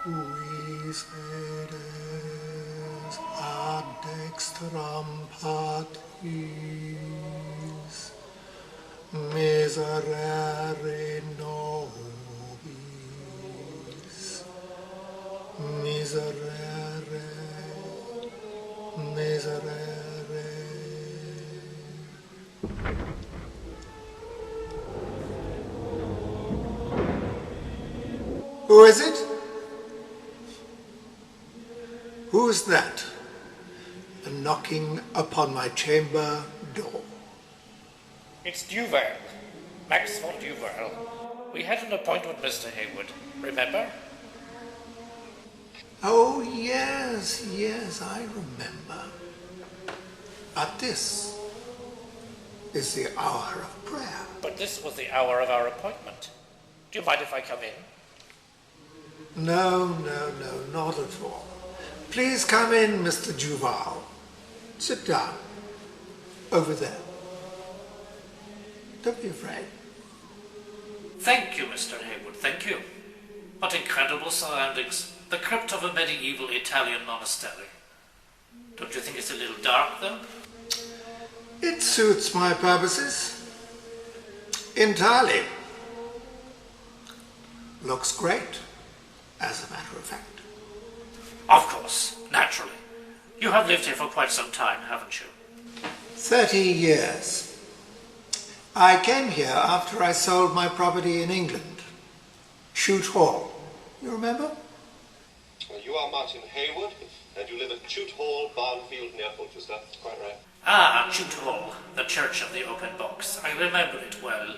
sedes ad dextram Patris, miserere nobis, miserere, miserere. Who is it? Who's that? Knocking upon my chamber door. It's Duval. Max von Duval. We had an appointment, Mr. Hayward. Remember? Oh, yes, I remember. But this is the hour of prayer. But this was the hour of our appointment. Do you mind if I come in? No, not at all. Please come in, Mr. Duval. Sit down. Over there. Don't be afraid. Thank you, Mr. Hayward, thank you. What incredible surroundings. The crypt of a medieval Italian monastery. Don't you think it's a little dark, though? It suits my purposes. Entirely. Looks great, as a matter of fact. Of course, naturally. You have lived here for quite some time, haven't you? 30 years. I came here after I sold my property in England. Chute Hall. You remember? Well, you are Martin Hayward, and you live at Chute Hall, Barnfield, near Colchester. Quite right. Ah, Chute Hall, the Church of the Open Box. I remember it well.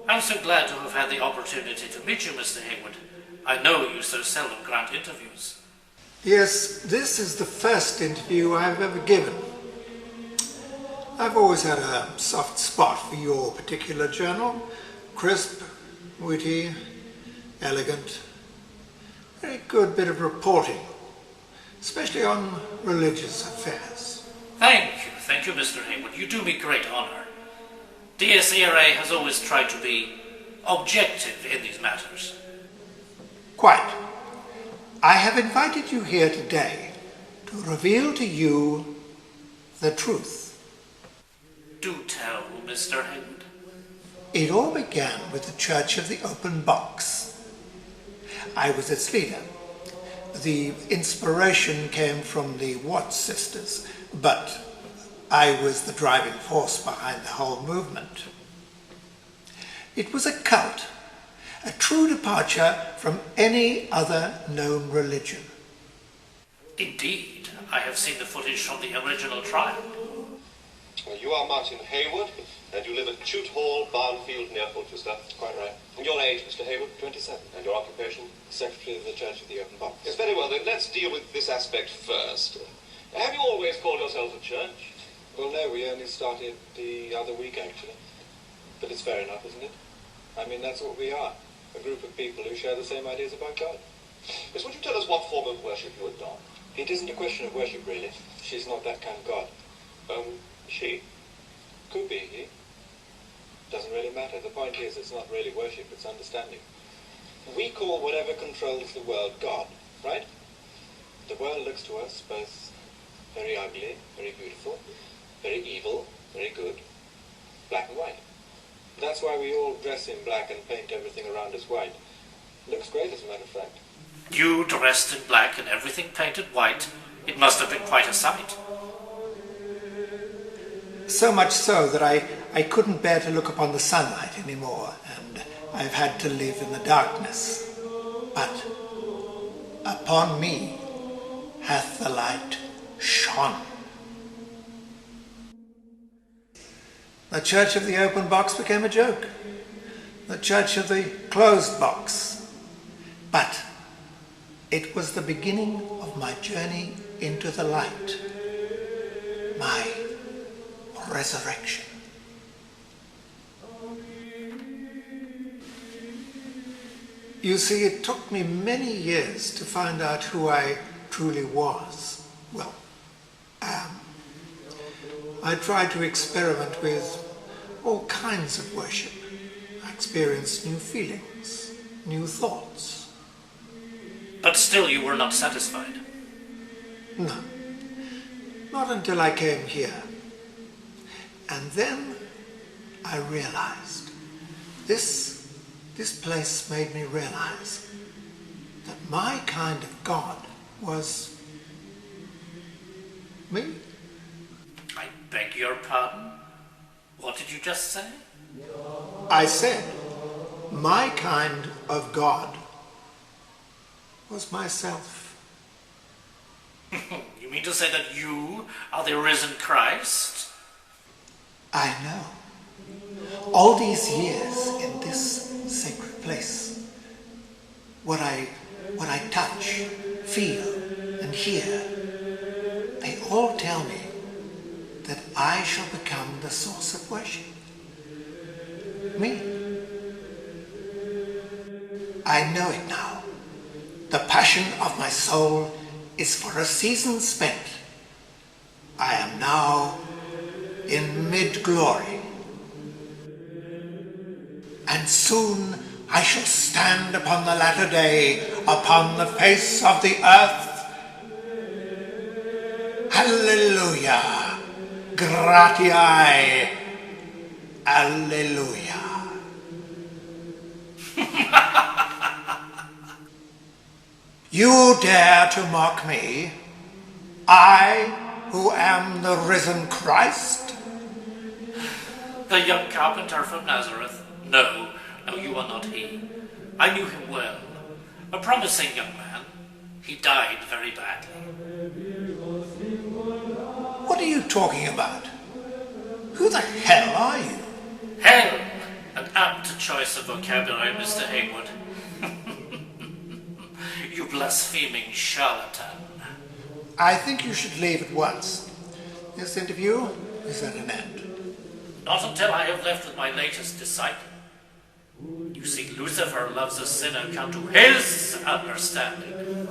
I'm so glad to have had the opportunity to meet you, Mr. Hayward. I know you so seldom grant interviews. Yes, this is the first interview I've ever given. I've always had a soft spot for your particular journal. Crisp, witty, elegant. Very good bit of reporting, especially on religious affairs. Thank you, Mr. Hayward. You do me great honor. DSERA has always tried to be objective in these matters. Quite. I have invited you here today to reveal to you the truth. Do tell, Mr. Hayward. It all began with the Church of the Open Box. I was its leader. The inspiration came from the Watts sisters, but I was the driving force behind the whole movement. It was a cult, a true departure from any other known religion. Indeed, I have seen the footage from the original trial. Well, you are Martin Hayward, and you live at Chute Hall, Barnfield, near Colchester. Quite right. And your age, Mr. Hayward? 27. And your occupation? Secretary of the Church of the Open Box. Yes, very well, then let's deal with this aspect first. Have you always called yourself a church? Well, no, we only started the other week, actually. But it's fair enough, isn't it? I mean, that's what we are. A group of people who share the same ideas about God. Yes, would you tell us what form of worship you adopt? It isn't a question of worship, really. She's not that kind of God. She? Could be he. Doesn't really matter. The point is, it's not really worship, it's understanding. We call whatever controls the world God, right? The world looks to us both very ugly, very beautiful, very evil, very good, black and white. That's why we all dress in black and paint everything around us white. Looks great, as a matter of fact. You dressed in black and everything painted white. It must have been quite a sight. So much so that I couldn't bear to look upon the sunlight anymore, and I've had to live in the darkness. But upon me hath the light shone. The Church of the Open Box became a joke. The Church of the Closed Box. But it was the beginning of my journey into the light. My resurrection. You see, it took me many years to find out who I truly was. Well, I tried to experiment with all kinds of worship. I experienced new feelings, new thoughts. But still you were not satisfied. No, not until I came here. And then I realized, this place made me realize that my kind of God was me. I beg your pardon? What did you just say? I said, my kind of God was myself. You mean to say that you are the risen Christ? I know. All these years in this sacred place, what I touch, feel, and hear, they all tell me that I shall become the source of worship. Me. I know it now. The passion of my soul is for a season spent. I am now in mid-glory. And soon I shall stand upon the latter day upon the face of the earth. Hallelujah! Gratiae! Alleluia! You dare to mock me? I, who am the risen Christ? The young carpenter from Nazareth? No, you are not he. I knew him well. A promising young man. He died very badly. What are you talking about? Who the hell are you? Hell! An apt choice of vocabulary, Mr. Haywood. You blaspheming charlatan. I think you should leave at once. This interview is at an end. Not until I have left with my latest disciple. You see, Lucifer loves a sinner come to his understanding.